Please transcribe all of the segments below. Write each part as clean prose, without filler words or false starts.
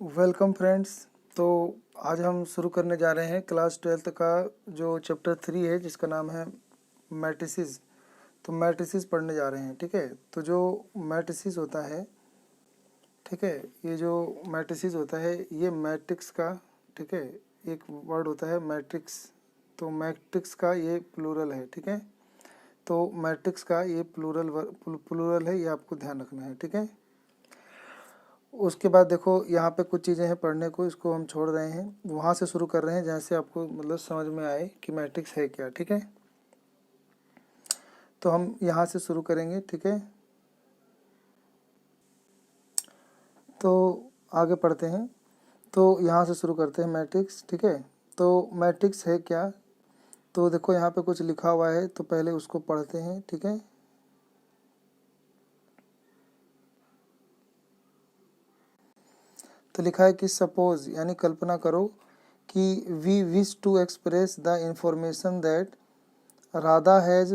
Welcome friends. तो आज हम शुरू करने जा रहे हैं क्लास 12th का जो चैप्टर 3 है जिसका नाम है मैट्रिसेस। तो मैट्रिसेस पढ़ने जा रहे हैं, ठीक है। तो जो मैट्रिसेस होता है, ठीक है, ये जो मैट्रिसेस होता है ये मैट्रिक्स का, ठीक है, एक वर्ड होता है मैट्रिक्स। तो मैट्रिक्स का ये प्लूरल है, ठीक है। तो मैट्रिक्स का ये प्लूरल है, ये आपको ध्यान रखना है, ठीक है। उसके बाद देखो यहाँ पे कुछ चीज़ें हैं पढ़ने को, इसको हम छोड़ रहे हैं, वहाँ से शुरू कर रहे हैं जहाँ से आपको मतलब समझ में आए कि मैट्रिक्स है क्या, ठीक है। तो हम यहाँ से शुरू करेंगे, ठीक है। तो आगे पढ़ते हैं। तो यहाँ से शुरू करते हैं मैट्रिक्स, ठीक है। तो मैट्रिक्स है क्या, तो देखो यहाँ पे कुछ लिखा हुआ है, तो पहले उसको पढ़ते हैं, ठीक है। तो लिखा है कि सपोज, यानी कल्पना करो कि we wish to express the information that Radha has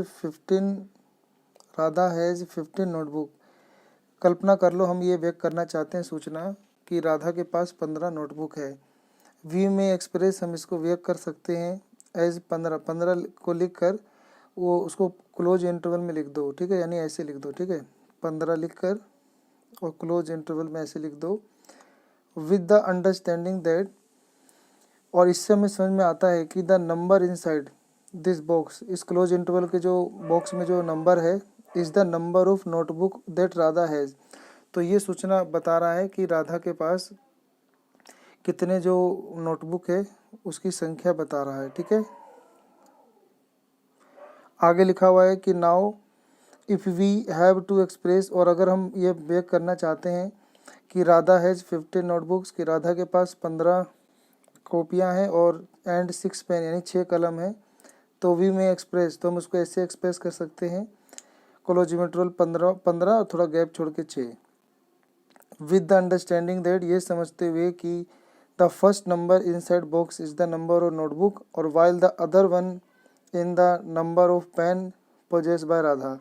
15 notebook. कल्पना कर लो, हम ये व्यक्त करना चाहते हैं सूचना कि राधा के पास 15 नोटबुक है। वी में एक्सप्रेस हम इसको व्यक्त कर सकते हैं एज 15 को लिख कर वो उसको क्लोज इंटरवल में लिख दो, ठीक है, यानी ऐसे लिख दो, ठीक है। 15 लिख कर और क्लोज इंटरवल में ऐसे लिख दो विद द अंडरस्टैंडिंग दैट, और इससे हमें समझ में आता है कि the number inside this box, इस क्लोज इंटरवल के जो बॉक्स में जो नंबर है, is the number of notebook that Radha has. तो ये सूचना बता रहा है कि राधा के पास कितने जो नोटबुक है उसकी संख्या बता रहा है, ठीक है। आगे लिखा हुआ है कि now if we have to express, और अगर हम ये व्यक्त करना चाहते हैं कि राधा हैज़ 15 नोटबुक्स, कि राधा के पास 15 कॉपियाँ हैं और एंड 6 पेन, यानी 6 कलम है। तो वी में एक्सप्रेस, तो हम उसको ऐसे एक्सप्रेस कर सकते हैं, कोलोजिमेट्रल 15 और थोड़ा गैप छोड़ के 6, विद द अंडरस्टैंडिंग दैट, ये समझते हुए कि the first number inside box is the number of notebook, और while the other one in the number of pen possess by Radha.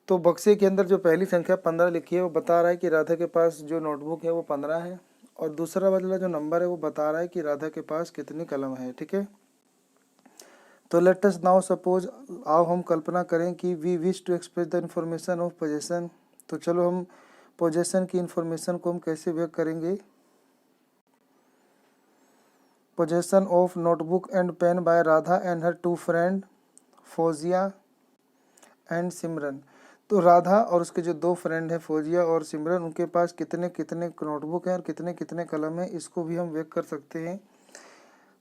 तो बक्से के अंदर जो पहली संख्या 15 लिखी है वो बता रहा है कि राधा के पास जो नोटबुक है वो 15 है, और दूसरा वाला जो नंबर है वो बता रहा है कि राधा के पास कितनी कलम है, ठीक है। तो लेट अस नाउ सपोज, आओ हम कल्पना करें कि we wish to express the information of possession. तो चलो हम पोजेसन की इंफॉर्मेशन को हम कैसे व्यक्त करेंगे। Possession of notebook and pen by Radha and her 2 friend Fauzia and Simran. तो राधा और उसके जो 2 फ्रेंड हैं फौजिया और सिमरन, उनके पास कितने कितने नोटबुक हैं और कितने कितने कलम हैं, इसको भी हम व्यक्त कर सकते हैं।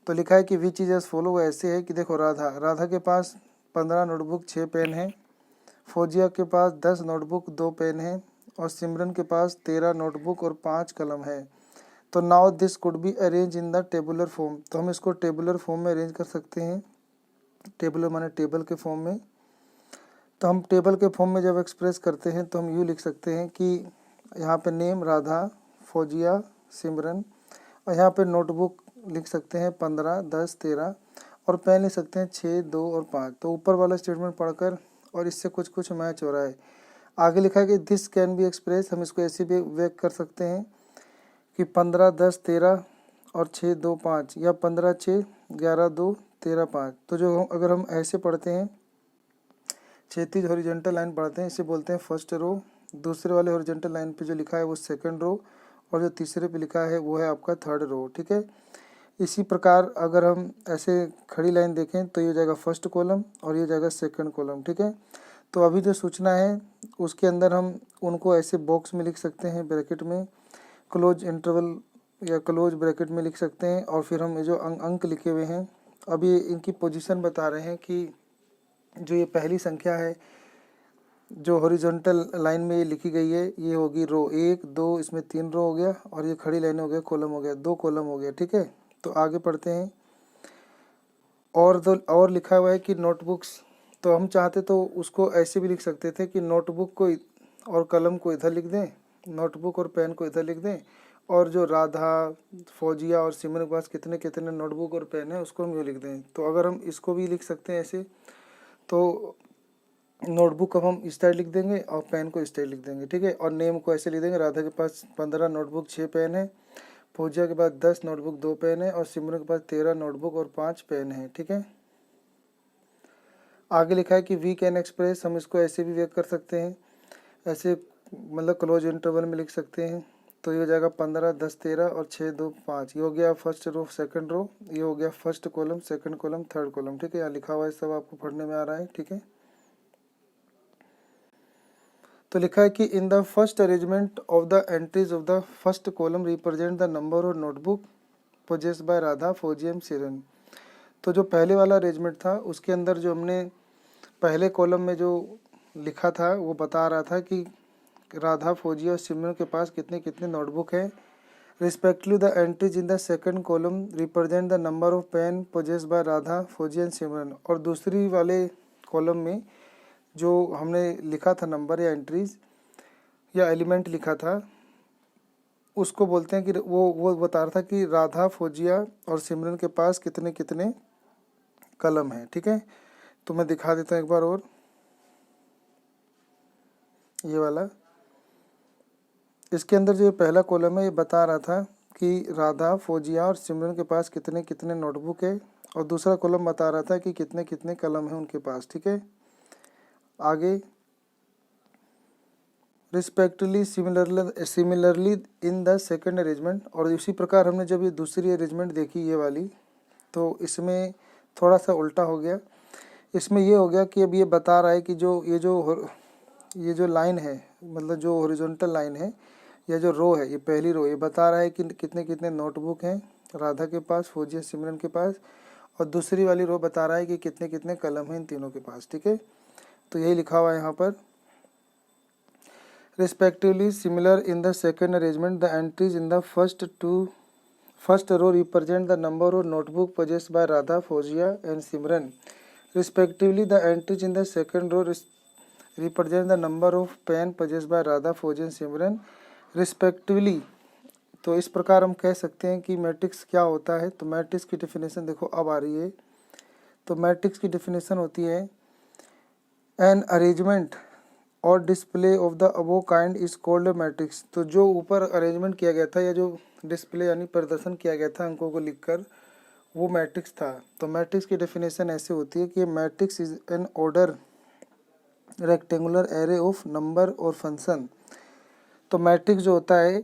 तो लिखा है कि विच इज एज फॉलो, ऐसे है कि देखो राधा के पास 15 नोटबुक 6 पेन हैं, फौजिया के पास 10 नोटबुक 2 पेन हैं, और सिमरन के पास 13 नोटबुक और 5 कलम है। तो now this could be arrange in the tabular form. तो हम इसको टेबुलर फॉर्म में अरेंज कर सकते हैं, टेबुलर माने टेबल के फॉर्म में। तो हम टेबल के फॉर्म में जब एक्सप्रेस करते हैं तो हम यूँ लिख सकते हैं कि यहाँ पे नेम राधा, फौजिया, सिमरन, और यहाँ पे नोटबुक लिख सकते हैं 15, 10, 13, और पेन लिख सकते हैं 6, 2 और 5। तो ऊपर वाला स्टेटमेंट पढ़कर और इससे कुछ कुछ मैच हो रहा है। आगे लिखा है कि दिस कैन बी एक्सप्रेस, हम इसको ऐसे भी व्यक्त कर सकते हैं कि 15, 10, 13 और 6, 2, 5, या 15, 6, 11, 2, 13, 5। तो जो अगर हम ऐसे पढ़ते हैं, क्षैतिज हॉरिजॉन्टल लाइन पढ़ते हैं, इसे बोलते हैं फर्स्ट रो। दूसरे वाले हॉरिजॉन्टल लाइन पे जो लिखा है वो सेकंड रो, और जो तीसरे पे लिखा है वो है आपका थर्ड रो, ठीक है। इसी प्रकार अगर हम ऐसे खड़ी लाइन देखें तो ये हो जाएगा फर्स्ट कॉलम और ये हो जाएगा सेकंड कॉलम, ठीक है। तो अभी जो सूचना है उसके अंदर हम उनको ऐसे बॉक्स में लिख सकते हैं, ब्रैकेट में, क्लोज इंटरवल या क्लोज ब्रैकेट में लिख सकते हैं, और फिर हम ये जो अंक लिखे हुए हैं अभी इनकी पोजीशन बता रहे हैं कि जो ये पहली संख्या है जो हॉरिजॉन्टल लाइन में ये लिखी गई है ये होगी रो 1, 2, इसमें 3 रो हो गया, और ये खड़ी लाइन हो गया कॉलम हो गया, 2 कॉलम हो गया, ठीक है। तो आगे पढ़ते हैं। और लिखा हुआ है कि नोटबुक्स, तो हम चाहते तो उसको ऐसे भी लिख सकते थे कि नोटबुक को और कलम को इधर लिख दें, नोटबुक और पेन को इधर लिख दें, और जो राधा, फौजिया और सिमरन के पास कितने कितने नोटबुक और पेन है उसको हम यूँ लिख दें। तो अगर हम इसको भी लिख सकते हैं ऐसे, तो नोटबुक को हम इस टाइप लिख देंगे और पेन को इस टाइप लिख देंगे, ठीक है। और नेम को ऐसे लिख देंगे, राधा के पास 15 नोटबुक 6 पेन है, पूजा के पास 10 नोटबुक 2 पेन है, और सिमरन के पास 13 नोटबुक और 5 पेन है, ठीक है। आगे लिखा है कि वी कैन एक्सप्रेस, हम इसको ऐसे भी व्यक्त कर सकते हैं, ऐसे मतलब क्लोज इंटरवल में लिख सकते हैं। तो ये हो जाएगा 15 10 13 और 6 2 5। ये हो गया फर्स्ट रो सेकंड रो, ये हो गया first column second column third column, ठीक है। यहाँ लिखा हुआ है सब आपको पढ़ने में आ रहा है, ठीक है। तो लिखा है कि in the first arrangement of the entries of the first column represent the number और notebook possessed by Radha Fauji and Simran. तो जो पहले वाला अरेंजमेंट था उसके अंदर जो हमने पहले कॉलम में जो लिखा था वो बता रहा था कि राधा फौजी और सिमरन के पास कितने कितने नोटबुक हैं। Respectively the entries in the second column represent the number of pen possessed by Radha Fauji and सिमरन। और दूसरी वाले कॉलम में जो हमने लिखा था नंबर या एंट्रीज या एलिमेंट लिखा था उसको बोलते हैं कि वो बता रहा था कि राधा फौजिया और सिमरन के पास कितने कितने कलम हैं, ठीक है। तो मैं दिखा देता हूँ एक बार और, ये वाला इसके अंदर जो पहला कॉलम है ये बता रहा था कि राधा फौजिया और सिमरन के पास कितने कितने नोटबुक है, और दूसरा कॉलम बता रहा था कि कितने कितने कलम हैं उनके पास, ठीक है। आगे respectively similarly in the second arrangement, और इसी प्रकार हमने जब ये दूसरी अरेंजमेंट देखी ये वाली, तो इसमें थोड़ा सा उल्टा हो गया। इसमें ये हो गया कि अब ये बता रहा है कि ये जो लाइन है, मतलब जो हॉरिजॉन्टल लाइन है या जो रो है, ये पहली रो, ये बता रहा है कि कितने कितने नोटबुक हैं राधा के पास, फौजिया सिमरन के पास, और दूसरी वाली रो बता रहा है कि कितने कितने कलम हैं इन तीनों के पास, ठीक है। तो यही लिखा हुआ है यहाँ पर, respectively similar in the second arrangement. The entries in the first row represent the number of notebook possessed by Radha, Fozia and Simran. Respectively, the entries in the second row represent the number of pen possessed by Radha, Fozia and Simran. Respectively, तो इस प्रकार हम कह सकते हैं कि matrix क्या होता है। तो मैट्रिक्स की डेफिनेशन देखो अब आ रही है। तो मैट्रिक्स की डेफिनेशन होती है एन अरेंजमेंट और display of the above kind is called matrix. तो जो ऊपर अरेंजमेंट किया गया था या जो डिस्प्ले यानी प्रदर्शन किया गया था अंकों को लिखकर, वो मैट्रिक्स था। तो मैट्रिक्स की डेफिनेशन ऐसे होती है कि matrix is an order rectangular array of number और फंक्शन। तो मैट्रिक्स जो होता है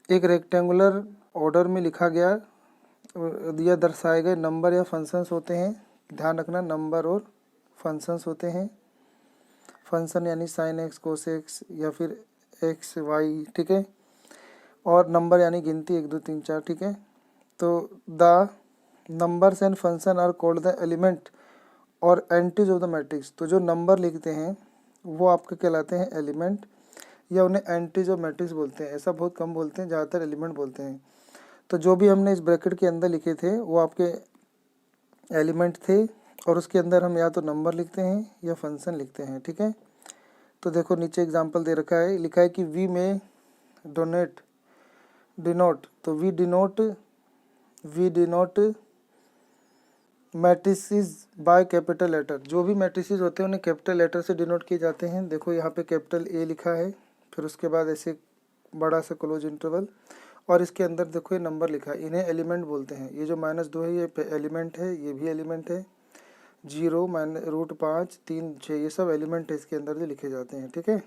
एक रेक्टेंगुलर ऑर्डर में लिखा गया या दर्शाए गए नंबर या फंक्शंस होते हैं। ध्यान रखना, नंबर और फंक्शंस होते हैं। फंक्शन यानी साइन एक्स कोस एक्स या फिर एक्स वाई, ठीक है। और नंबर यानी गिनती 1 2 3 4, ठीक है। तो the numbers and function are called the element or entries of the matrix. तो जो नंबर लिखते हैं वो आपके कहलाते हैं एलिमेंट, या उन्हें एंट्रीज ऑफ मैट्रिक्स बोलते हैं। ऐसा बहुत कम बोलते हैं, ज़्यादातर एलिमेंट बोलते हैं। तो जो भी हमने इस ब्रैकेट के अंदर लिखे थे वो आपके एलिमेंट थे, और उसके अंदर हम या तो नंबर लिखते हैं या फंक्शन लिखते हैं, ठीक है। तो देखो नीचे एग्जांपल दे रखा है, लिखा है कि वी में डिनोट। तो we denote matrices by capital letter. जो भी मैट्रिसेस होते हैं उन्हें कैपिटल लेटर से डिनोट किए जाते हैं। देखो यहाँ पे कैपिटल ए लिखा है, फिर उसके बाद ऐसे बड़ा सा क्लोज इंटरवल, और इसके अंदर देखो ये नंबर लिखा है। इन्हें एलिमेंट बोलते हैं। ये जो -2 है ये एलिमेंट है, ये भी एलिमेंट है। 0 √5 3 6 ये सब एलिमेंट है इसके अंदर जो लिखे जाते हैं, ठीक है।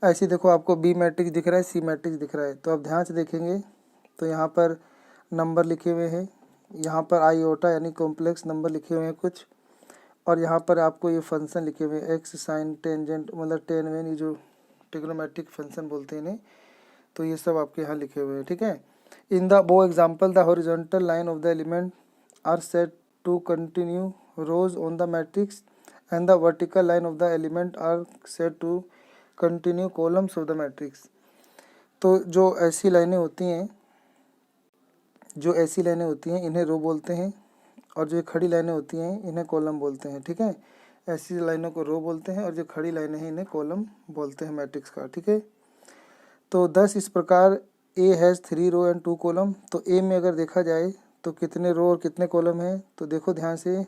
ऐसे देखो आपको बी मैट्रिक्स दिख रहा है, सी मैट्रिक्स दिख रहा है। तो आप ध्यान से देखेंगे तो यहाँ पर नंबर लिखे हुए हैं, यहाँ पर आईओटा यानी कॉम्प्लेक्स नंबर लिखे हुए हैं कुछ, और यहाँ पर आपको ये फंक्शन लिखे हुए हैं एक्स साइन टेंजेंट, मतलब टेन वेन, ये जो ट्रिग्नोमेट्रिक फंक्शन बोलते हैं इन्हें। तो ये सब आपके यहाँ लिखे हुए हैं, ठीक है। In the above example the horizontal line of the element are set to continue rows on the matrix and the vertical line of the element are set to continue columns of the matrix. तो जो ऐसी लाइनें होती हैं इन्हें रो बोलते हैं, और जो खड़ी लाइनें होती हैं इन्हें कॉलम बोलते हैं, ठीक है। ऐसी लाइनों को रो बोलते हैं और जो खड़ी लाइनें हैं इन्हें कॉलम बोलते हैं मैट्रिक्स का, ठीक है। तो 10 इस प्रकार A has 3 row and 2 column. तो ए में अगर देखा जाए तो कितने रो और कितने कॉलम हैं, तो देखो ध्यान से,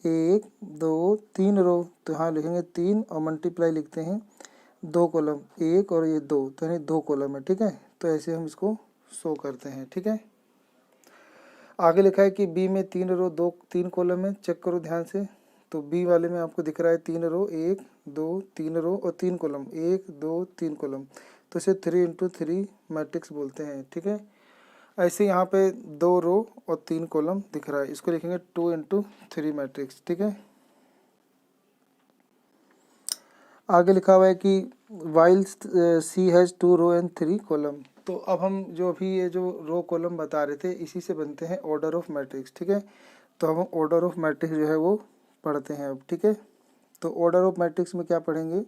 1 2 3 रो, तो यहाँ लिखेंगे 3 और मल्टीप्लाई लिखते हैं 2 कॉलम, 1 और ये 2, तो यानी 2 कॉलम है, ठीक है। तो ऐसे हम इसको शो करते हैं, ठीक है। आगे लिखा है कि बी में 3 रो 3 कॉलम है, चेक करो ध्यान से। तो बी वाले में आपको दिख रहा है 3 रो, 1 2 3 रो और 3 कॉलम, 1 2 3 कॉलम, तो इसे 3 इंटू 3 मैट्रिक्स बोलते हैं, ठीक है। ऐसे यहाँ पे 2 रो और 3 कॉलम दिख रहा है, इसको लिखेंगे 2 इंटू 3 मैट्रिक्स, ठीक है। आगे लिखा हुआ है कि while C has 2 row and 3 column. तो अब हम जो अभी ये जो रो कॉलम बता रहे थे इसी से बनते हैं ऑर्डर ऑफ मैट्रिक्स, ठीक है। तो हम ऑर्डर ऑफ मैट्रिक्स जो है वो पढ़ते हैं अब, ठीक है। तो ऑर्डर ऑफ मैट्रिक्स में क्या पढ़ेंगे,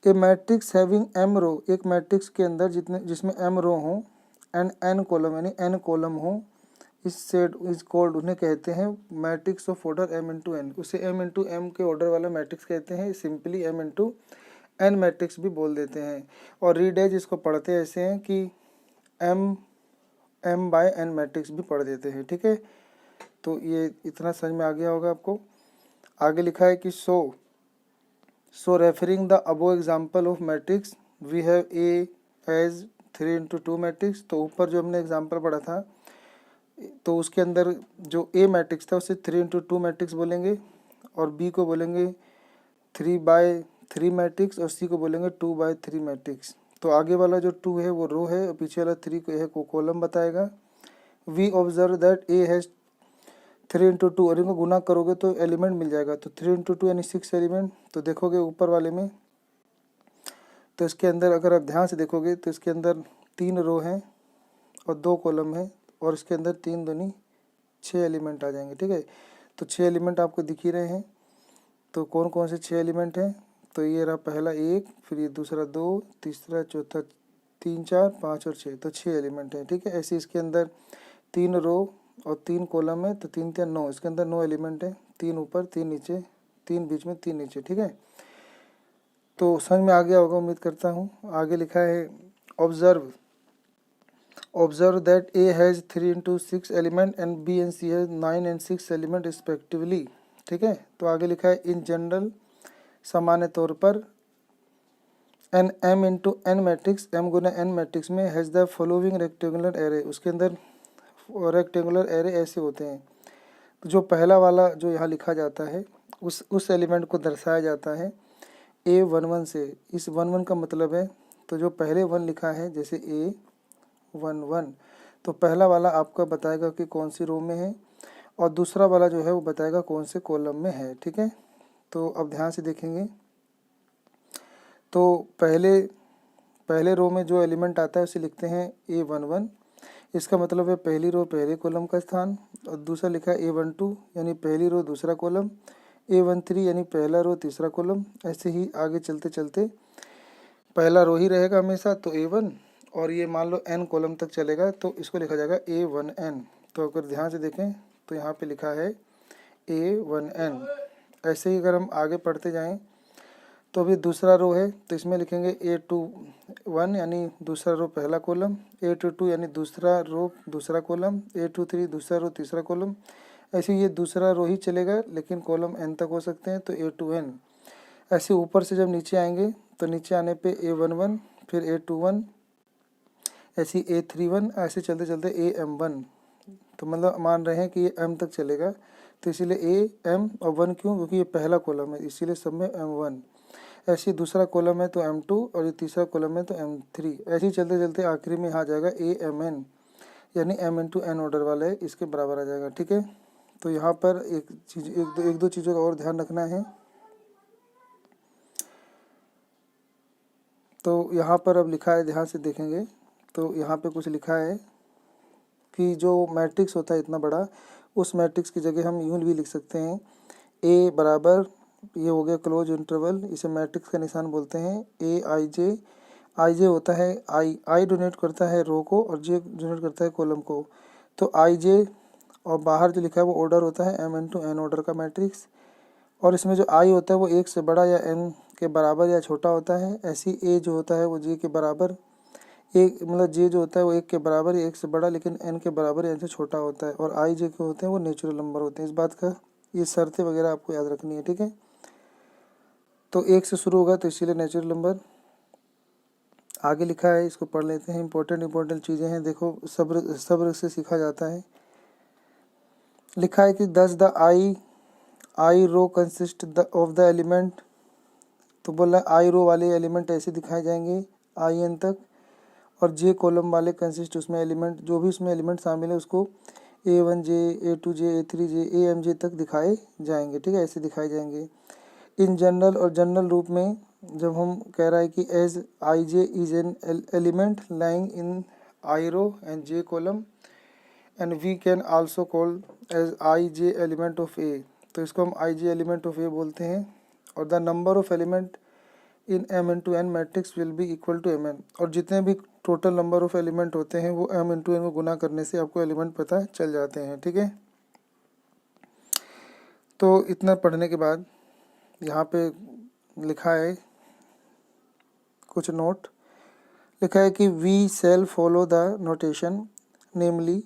a matrix having M row, एक मैट्रिक्स के अंदर जिसमें एम रो हो एंड एन कॉलम यानी एन कॉलम हो, इस सेट इज कॉल्ड, उन्हें कहते हैं matrix of order M into N. उसे एम इंटू एम के ऑर्डर वाला मैट्रिक्स कहते हैं, simply M into N matrix भी बोल देते हैं। और रीडेज इसको पढ़ते ऐसे हैं कि एम बाय एन मैट्रिक्स भी पढ़ देते हैं, ठीक है। तो ये इतना समझ में आ गया होगा आपको। आगे लिखा है कि so referring the above example of matrix we have a as 3 into 2 matrix. तो ऊपर जो हमने एग्जाम्पल पढ़ा था तो उसके अंदर जो ए मैट्रिक्स था उसे 3 इंटू 2 मैट्रिक्स बोलेंगे, और बी को बोलेंगे 3 बाय 3 मैट्रिक्स, और सी को बोलेंगे 2 बाय 3 मैट्रिक्स। तो आगे वाला जो 2 है वो रो है और पीछे वाला 3 को है को कॉलम बताएगा। We observe that A has 3 into 2, और इनको गुना करोगे तो एलिमेंट मिल जाएगा। तो 3 इंटू 2 यानी 6 एलिमेंट। तो देखोगे ऊपर वाले में, तो इसके अंदर अगर आप ध्यान से देखोगे तो इसके अंदर 3 रो हैं और 2 कॉलम है, और इसके अंदर 3 दूनी 6 एलिमेंट आ जाएंगे, ठीक है। तो 6 एलिमेंट आपको दिख ही रहे हैं। तो कौन कौन से 6 एलिमेंट हैं, तो ये रहा पहला 1, फिर ये दूसरा 2, तीसरा चौथा 3 4 5 और 6, तो 6 एलिमेंट हैं, ठीक है। ऐसे इसके अंदर 3 रो और 3 कॉलम है, तो 3 3 9, इसके अंदर 9 एलिमेंट है, 3 ऊपर 3 नीचे, 3 बीच में 3 नीचे, ठीक है। तो समझ में आ गया होगा उम्मीद करता हूँ। आगे लिखा है observe that A has 3 into 6 element and B and C has 9 and 6 element respectively, ठीक है। तो आगे लिखा है इन जनरल, सामान्य तौर पर, an M into N matrix, M गुना एन मैट्रिक्स में has the following rectangular array, उसके अंदर रेक्टेंगुलर एरे ऐसे होते हैं। तो जो पहला वाला जो यहाँ लिखा जाता है उस एलिमेंट को दर्शाया जाता है A11 से। इस 11 का मतलब है, तो जो पहले 1 लिखा है जैसे A11, तो पहला वाला आपका बताएगा कि कौन सी रो में है, और दूसरा वाला जो है वो बताएगा कौन से कॉलम में है, ठीक है। तो अब ध्यान से देखेंगे, तो पहले रो में जो एलिमेंट आता है उसे लिखते हैं A11, इसका मतलब है पहली रो पहले कॉलम का स्थान, और दूसरा लिखा है A12 यानी पहली रो दूसरा कॉलम, A13 यानी पहला रो तीसरा कॉलम। ऐसे ही आगे चलते चलते पहला रो ही रहेगा हमेशा, तो A1, और ये मान लो n कॉलम तक चलेगा तो इसको लिखा जाएगा A1n। तो अगर ध्यान से देखें तो यहाँ पे लिखा है A1n। ऐसे ही अगर हम आगे पढ़ते जाएं तो अभी दूसरा रो है तो इसमें लिखेंगे A21 यानी दूसरा रो पहला कॉलम, A22 यानी दूसरा रो दूसरा कॉलम, A23 दूसरा रो तीसरा कॉलम। ऐसे ये दूसरा रो ही चलेगा लेकिन कॉलम n तक हो सकते हैं, तो A2n। ऐसे ऊपर से जब नीचे आएंगे तो नीचे आने पे A11, फिर A21, ऐसी A31, ऐसे चलते चलते AM1। तो मतलब मान रहे हैं कि ये m तक चलेगा, तो इसीलिए AM और 1 क्यों, क्योंकि ये पहला कॉलम है इसीलिए सब में M1। ऐसे ही दूसरा कॉलम है तो M2, और ये तीसरा कॉलम है तो M3। ऐसे ही चलते चलते आखिरी में आ जाएगा AMN यानी m इंटू एन ऑर्डर वाला है, इसके बराबर आ जाएगा, ठीक है। तो यहाँ पर एक दो चीज़ों का और ध्यान रखना है। तो यहाँ पर अब लिखा है, ध्यान से देखेंगे तो यहाँ पे कुछ लिखा है कि जो मैट्रिक्स होता है इतना बड़ा, उस मैट्रिक्स की जगह हम यूं भी लिख सकते हैं A बराबर, ये हो गया क्लोज इंटरवल, इसे मैट्रिक्स का निशान बोलते हैं, आई जे होता है, आई डोनेट करता है रो को और जे डोनेट करता है कॉलम को। तो आई जे और बाहर जो लिखा है वो ऑर्डर होता है m इंटू एन ऑर्डर का मैट्रिक्स, और इसमें जो आई होता है वो 1 से बड़ा या n के बराबर या छोटा होता है। ऐसी ए जो होता है वो जे के बराबर, एक मतलब जे जो होता है वो 1 के बराबर या 1 से बड़ा लेकिन n के बराबर या n से छोटा होता है, और आई जे के होते हैं वो नेचुरल नंबर होते हैं। इस बात का ये शर्तें वगैरह आपको याद रखनी है, ठीक है। तो 1 से शुरू होगा तो इसीलिए नेचुरल नंबर। आगे लिखा है, इसको पढ़ लेते हैं। इंपॉर्टेंट चीज़ें हैं, देखो सब्र सब्र से सीखा जाता है। लिखा है कि thus the I row consist of the element, तो बोला आई रो वाले एलिमेंट ऐसे दिखाए जाएंगे आई एन तक, और जे कॉलम वाले कंसिस्ट, उसमें एलिमेंट जो भी उसमें एलिमेंट शामिल है उसको A1 जे, A2 जे, A3 जे, AMJ तक दिखाए जाएंगे, ठीक है, ऐसे दिखाए जाएंगे। इन जनरल और जनरल रूप में जब हम कह रहा है कि as I J is an element lying in I row and J column and we can also call as I J element of A, तो इसको हम आई जे एलिमेंट ऑफ ए बोलते हैं। और the number of element in M into N matrix will be equal to M N, और जितने भी total number of element होते हैं वो एम इंटू एन में गुना करने से आपको एलिमेंट पता चल जाते हैं, ठीक है। तो इतना पढ़ने के बाद यहाँ पे लिखा है कुछ नोट। लिखा है कि we shall follow the notation namely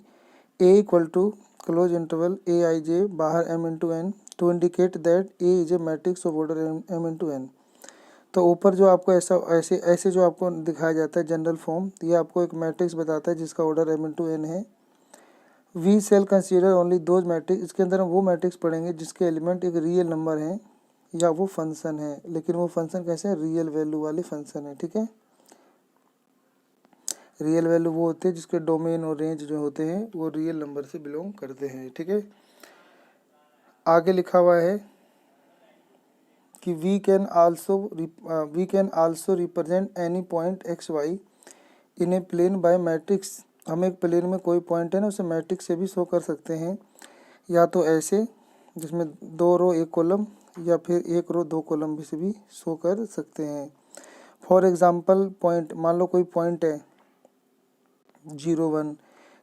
A equal to close interval A I J बाहर M into N to indicate that A is a matrix of order M into N. तो ऊपर जो आपको ऐसे जो आपको दिखाया जाता है जनरल फॉर्म, ये आपको एक मैट्रिक्स बताता है जिसका ऑर्डर एम इंटू एन है। We shall consider only those matrix, इसके अंदर हम वो मैट्रिक्स पढ़ेंगे जिसके एलिमेंट एक रियल नंबर है या वो फंक्शन है, लेकिन वो फंक्शन कैसे है, रियल वैल्यू वाले फंक्शन है, ठीक है। रियल वैल्यू वो होते हैं जिसके डोमेन और रेंज जो होते हैं वो रियल नंबर से बिलोंग करते हैं, ठीक है। आगे लिखा हुआ है कि we can also represent any point X Y in a plane by matrix. हम एक प्लेन में कोई पॉइंट है ना उसे मैट्रिक्स से भी शो कर सकते हैं, या तो ऐसे जिसमें 2 रो 1 कॉलम, या फिर 1 रो 2 कॉलम भी से भी शो कर सकते हैं। फॉर एग्जांपल पॉइंट, मान लो कोई पॉइंट है 0 1,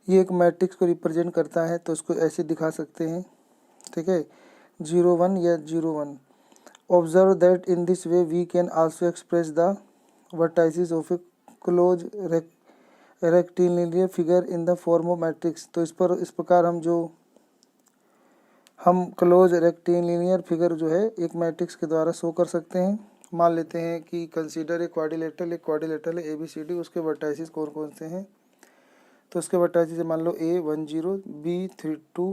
ये एक मैट्रिक्स को रिप्रेजेंट करता है तो उसको ऐसे दिखा सकते हैं, ठीक है, 0 1 या 0 1। Observe that in this way we can also express the vertices of a closed rectilinear figure in the form of matrix। तो इस प्रकार हम क्लोज रेक्टिलिनियर फिगर जो है एक मैट्रिक्स के द्वारा शो कर सकते हैं। मान लेते हैं कि कंसीडर एक क्वाड्रिलेटरल है ABCD, उसके वर्टाइसिस कौन कौन से हैं, तो उसके वर्टाइसिस मान लो A10, B32,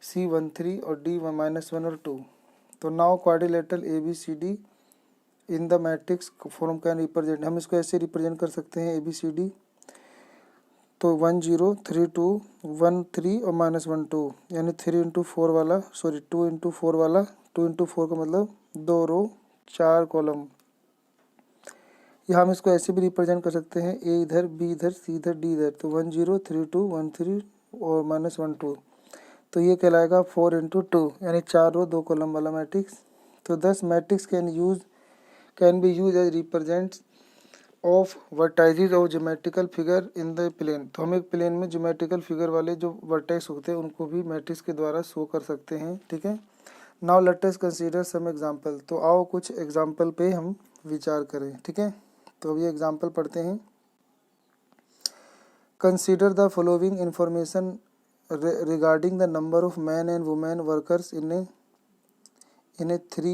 C13 और D-1 और 2। तो now quadrilateral ABCD in the matrix form can represent, हम इसको ऐसे रिप्रेजेंट कर सकते हैं ABCD, तो 1 0 3 2 1 3 और -1 2, यानी 3 इंटू 4 वाला, सॉरी 2 इंटू 4 वाला, 2 इंटू 4 का मतलब 2 रो 4 कॉलम। या हम इसको ऐसे भी रिप्रेजेंट कर सकते हैं A इधर, B इधर, C इधर, D इधर, तो 1 0 3 2 1 3 और -1 2, तो ये कहलाएगा 4 इंटू 2, यानी 4 रो 2 कॉलम वाला मैट्रिक्स। तो 10 matrix can be use as represents of vertices of geometrical figure in the plane. तो हम एक प्लेन में ज्योमेट्रिकल फिगर वाले जो वर्टेक्स होते हैं उनको भी मैट्रिक्स के द्वारा शो कर सकते हैं, ठीक है। Now let us consider some example, तो आओ कुछ एग्जांपल पे हम विचार करें, ठीक है। तो अब ये एग्जांपल पढ़ते हैं। Consider the following information regarding the number of men and women workers in a 3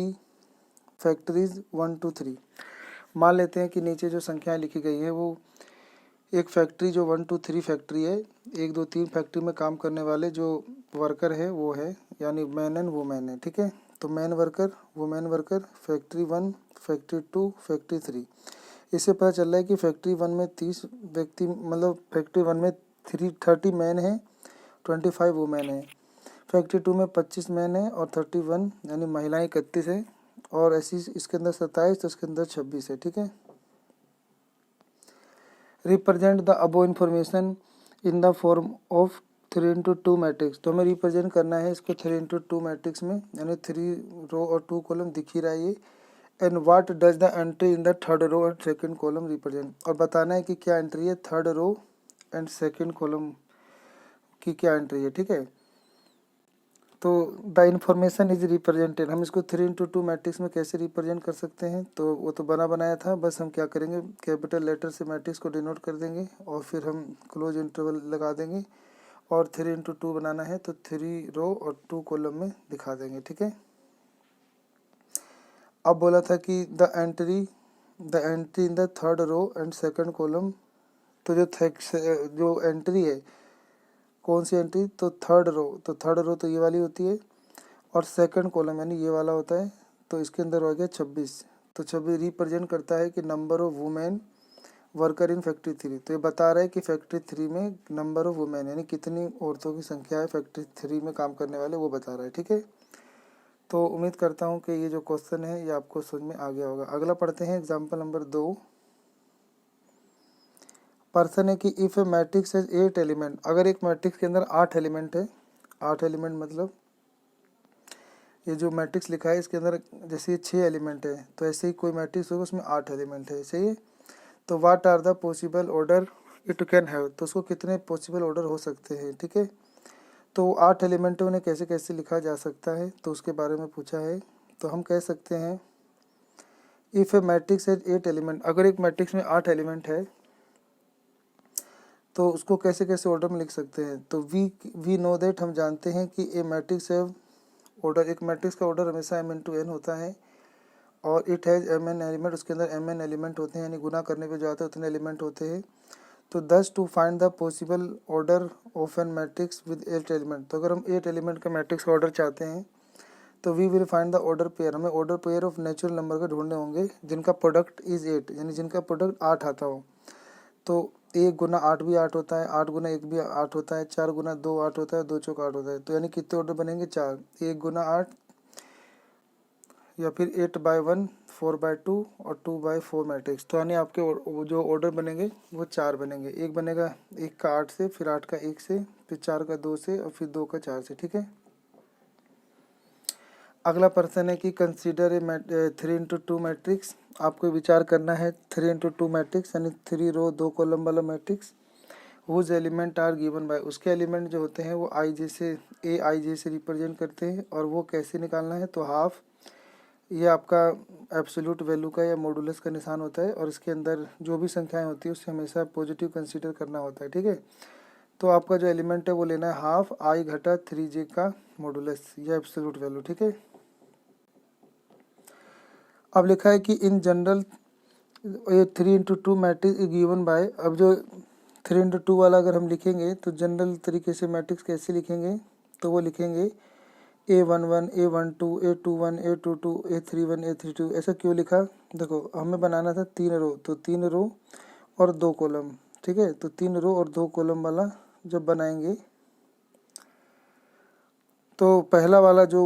factories 1 to 3। मान लेते हैं कि नीचे जो संख्याएं लिखी गई है वो एक फैक्ट्री जो 1 to 3 फैक्ट्री है, 1 2 3 फैक्ट्री में काम करने वाले जो वर्कर है वो है, यानी मैन एंड वुमेन है, ठीक है। तो man worker, women worker, factory 1, factory 2, factory 3। इससे पता चल रहा है कि फैक्ट्री 1 में 30 व्यक्ति, मतलब फैक्ट्री 1 में 30 मैन है, 25 वुमेन है। फैक्ट्री 2 में 25 मैन है और 31 यानी महिलाएं 31 है, और ऐसी इसके अंदर 27 तो इसके अंदर 26 है, ठीक है। Represent the above information in the form of 3 into 2 matrix. तो हमें रिप्रेजेंट करना है इसको 3 इंटू 2 मैट्रिक्स में, यानी 3 रो और 2 कॉलम दिख ही रहा है ये। And what does the entry in the 3rd row and 2nd column represent, और बताना है कि क्या एंट्री है 3rd row and 2nd column की क्या एंट्री है, ठीक है। तो द इन्फॉर्मेशन इज रिप्रेजेंटेड, हम इसको 3 इंटू 2 मैट्रिक्स में कैसे रिप्रेजेंट कर सकते हैं, तो वो तो बनाया था, बस हम क्या करेंगे कैपिटल लेटर से मैट्रिक्स को डिनोट कर देंगे और फिर हम क्लोज इंटरवल लगा देंगे और 3 × 2 बनाना है तो 3 रो और 2 कॉलम में दिखा देंगे, ठीक है। अब बोला था कि the entry in the third row and second column, तो जो एंट्री है, कौन सी एंट्री, तो थर्ड रो तो ये वाली होती है, और सेकंड कॉलम यानी ये वाला होता है, तो इसके अंदर हो गया 26। तो 26 रिप्रेजेंट करता है कि number of women worker in factory 3। तो ये बता रहा है कि फैक्ट्री 3 में नंबर ऑफ वुमेन यानी कितनी औरतों की संख्या है फैक्ट्री 3 में काम करने वाले, वो बता रहा है, ठीक है। तो उम्मीद करता हूँ कि ये जो क्वेश्चन है ये आपको समझ में आ गया होगा। अगला पढ़ते हैं एग्जाम्पल नंबर 2। पर्सन है कि इफ़ ए मैट्रिक्स है 8 एलिमेंट, अगर एक मैट्रिक्स के अंदर 8 एलिमेंट है, 8 एलिमेंट मतलब ये जो मैट्रिक्स लिखा है इसके अंदर जैसे 6 एलिमेंट है, तो ऐसे ही कोई मैट्रिक्स होगा उसमें 8 एलिमेंट है, सही है। तो what are the possible order it can have, तो उसको कितने पॉसिबल ऑर्डर हो सकते हैं, ठीक है। तो 8 एलिमेंट उन्हें कैसे कैसे लिखा जा सकता है, तो उसके बारे में पूछा है। तो हम कह सकते हैं if A matrix has 8 element, अगर एक मैट्रिक्स में 8 एलिमेंट है तो उसको कैसे कैसे ऑर्डर में लिख सकते हैं। तो वी नो दैट, हम जानते हैं कि ए मैट्रिक्स हैव ऑर्डर, एक मैट्रिक्स का ऑर्डर हमेशा m×n होता है, और इट हैज़ mn एलिमेंट, उसके अंदर mn एलिमेंट होते हैं, यानी गुना करने पे जो आते हैं उतने एलिमेंट होते हैं। तो 10 to find the possible order of an matrix with 8 element, तो अगर हम 8 एलिमेंट का मैट्रिक्स का ऑर्डर चाहते हैं तो we will find the order pair, हमें order pair of natural number के ढूंढने होंगे जिनका प्रोडक्ट इज 8, यानी जिनका प्रोडक्ट 8 आता हो। तो 1 गुना 8 भी 8 होता है, 8 गुना 1 भी 8 होता है, 4 गुना 2 8 होता है, 2 चौक 8 होता है, तो यानी कितने ऑर्डर बनेंगे, 4। 1 गुना 8 या फिर 8/1, 4/2 और 2/4 मैट्रिक्स, तो यानी आपके जो ऑर्डर बनेंगे वो 4 बनेंगे। एक बनेगा 1 का 8 से, फिर 8 का 1 से, फिर 4 का 2 से, और फिर 2 का 4 से, ठीक है। अगला प्रश्न है कि कंसीडर ए 3 × 2 मैट्रिक्स, आपको विचार करना है 3 × 2 मैट्रिक्स यानी 3 रो 2 कॉलम वाला matrix, whose element are given by, उसके एलिमेंट जो होते हैं वो ai से रिप्रेजेंट करते हैं, और वो कैसे निकालना है, तो हाफ, ये आपका एब्सोल्यूट वैल्यू का या मॉडुलस का निशान होता है, और इसके अंदर जो भी संख्याएं होती है उससे हमेशा पॉजिटिव कंसीडर करना होता है, ठीक है। तो आपका जो एलिमेंट है वो लेना है हाफ i घटा 3j का मॉडुलस या एब्सोल्यूट वैल्यू, ठीक है। अब लिखा है कि इन जनरल ये 3 × 2 मैट्रिक्स गिवन बाय, अब जो 3 × 2 वाला अगर हम लिखेंगे तो जनरल तरीके से मैट्रिक्स कैसे लिखेंगे, तो वो लिखेंगे A11 A12 A21 A22 A31 A32, ऐसा क्यों लिखा, देखो हमें बनाना था 3 रो, तो 3 रो और 2 कॉलम, ठीक है। तो 3 रो और 2 कॉलम वाला जब बनाएंगे तो पहला वाला जो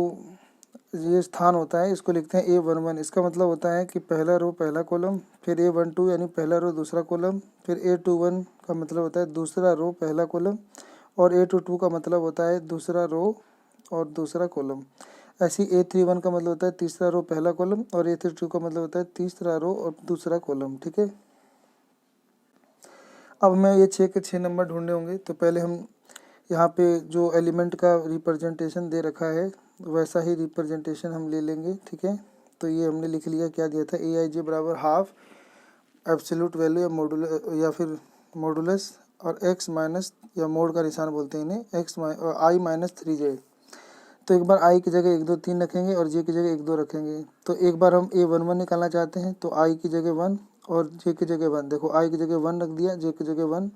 ये स्थान होता है इसको लिखते हैं A11, इसका मतलब होता है कि पहला रो पहला कॉलम, फिर A12 यानी पहला रो दूसरा कॉलम, फिर A21 का मतलब होता है दूसरा रो पहला कॉलम, और A22 का मतलब होता है दूसरा रो और दूसरा कॉलम। ऐसी A31 का मतलब होता है तीसरा रो पहला कॉलम, और A32 का मतलब होता है तीसरा रो और दूसरा कॉलम, ठीक है। अब मैं ये 6 के 6 नंबर ढूंढने होंगे, तो पहले हम यहाँ पे जो एलिमेंट का रिप्रेजेंटेशन दे रखा है वैसा ही रिप्रेजेंटेशन हम ले लेंगे, ठीक है। तो ये हमने लिख लिया, क्या दिया था, aij बराबर हाफ एब्सोल्यूट वैल्यू या मॉडुलस या फिर मॉडुलस, और x माइनस या मोड का निशान बोलते हैं इन्हें, i-3j। तो एक बार i की जगह 1 2 3 रखेंगे और j की जगह 1 2 रखेंगे। तो एक बार हम a11 निकालना चाहते हैं तो i की जगह 1 और j की जगह 1, देखो i की जगह 1 रख दिया, j की जगह 1,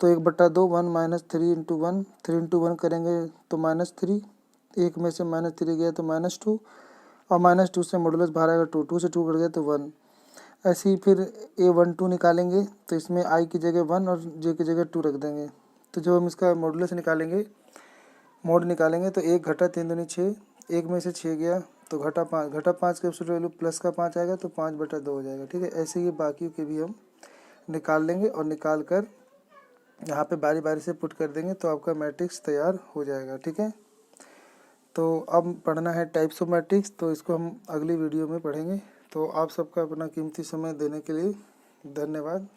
तो 1/2 1 -3 × 1, 3 × 1 करेंगे तो -3, एक में से -3 गया तो -2, और -2 से मॉडुलस बाहर आएगा 2, 2 से 2 कट गया तो 1। ऐसे ही फिर A12 निकालेंगे तो इसमें i की जगह 1 और j की जगह 2 रख देंगे। तो जब हम इसका मॉडुलस निकालेंगे, मोड निकालेंगे, तो 1 घटा 3 दूनी 6, एक में से 6 गया तो घटा 5 के एब्सोल्यूट वैल्यू प्लस का 5 आएगा तो 5/2 हो जाएगा, ठीक है। ऐसे ही बाकी के भी हम निकाल लेंगे, और निकाल कर यहाँ पे बारी बारी से पुट कर देंगे तो आपका मैट्रिक्स तैयार हो जाएगा, ठीक है। तो अब पढ़ना है टाइप्स ऑफ मैट्रिक्स, तो इसको हम अगली वीडियो में पढ़ेंगे। तो आप सबका अपना कीमती समय देने के लिए धन्यवाद।